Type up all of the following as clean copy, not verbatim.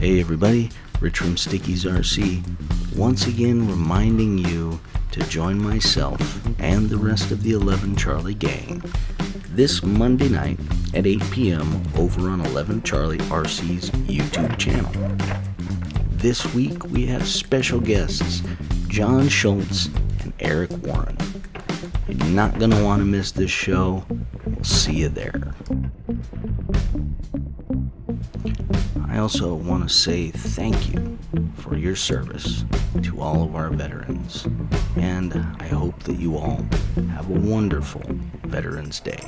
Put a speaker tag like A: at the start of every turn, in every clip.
A: Hey everybody, Rich from Sticky's RC, once again reminding you to join myself and the rest of the 11 Charlie gang this Monday night at 8 p.m. over on 11 Charlie RC's YouTube channel. This week we have special guests John Schultz and Eric Warren. You're not going to want to miss this show. We'll see you there. I also want to say thank you for your service to all of our veterans, and I hope that you all have a wonderful Veterans Day.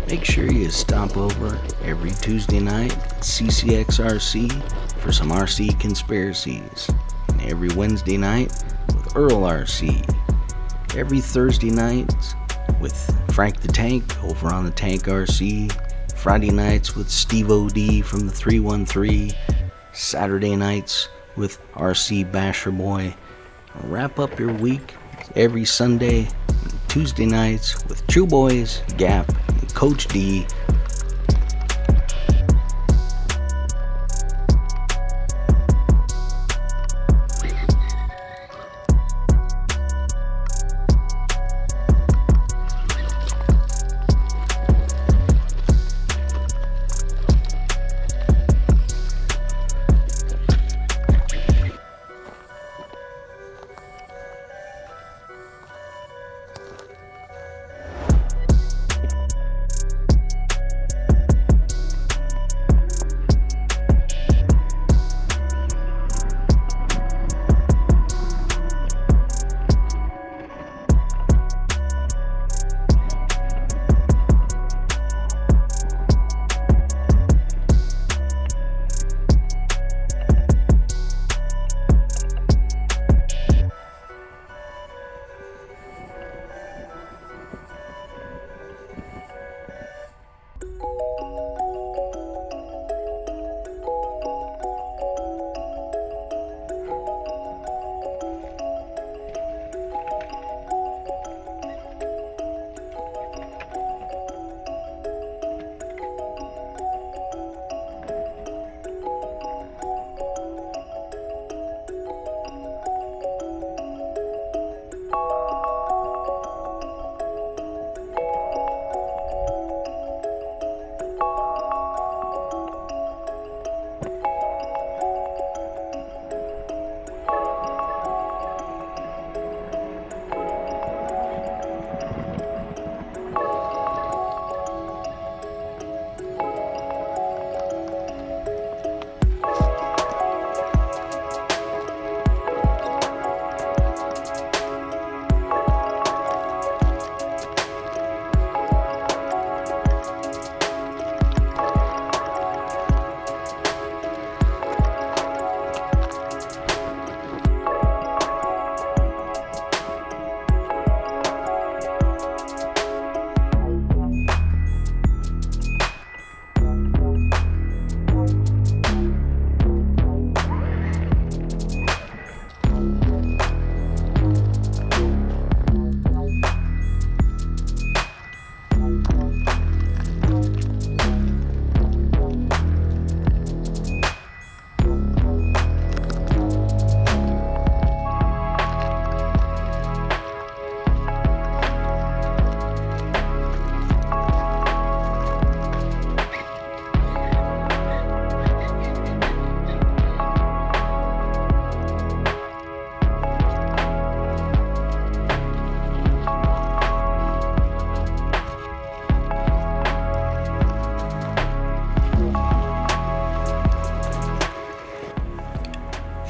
A: Make sure you stop over every Tuesday night at CCXRC for some RC conspiracies, and every Wednesday night with Earl RC, every Thursday night with Frank the Tank over on the Tank RC, Friday nights with Steve OD from the 313, Saturday nights with RC Basher Boy. Wrap up your week every Sunday Tuesday nights with True Boys, Gap, and Coach D.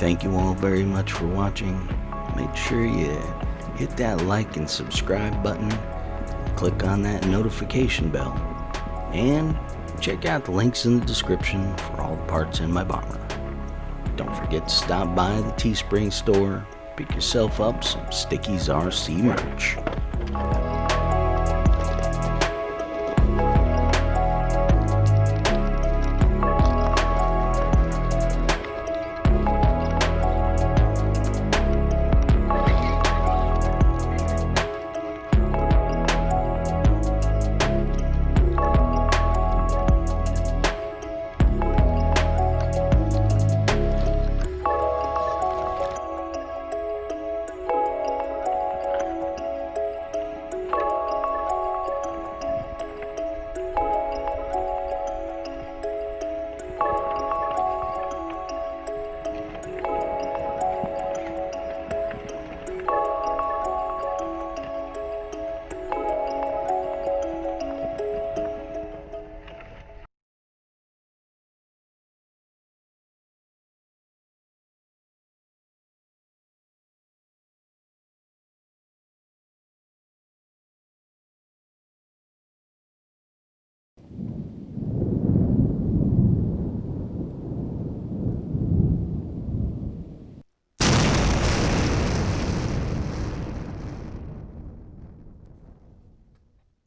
A: Thank you all very much for watching. Make sure you hit that like and subscribe button, click on that notification bell, and check out the links in the description for all the parts in my bomber. Don't forget to stop by the Teespring store, pick yourself up some Sticky's RC merch.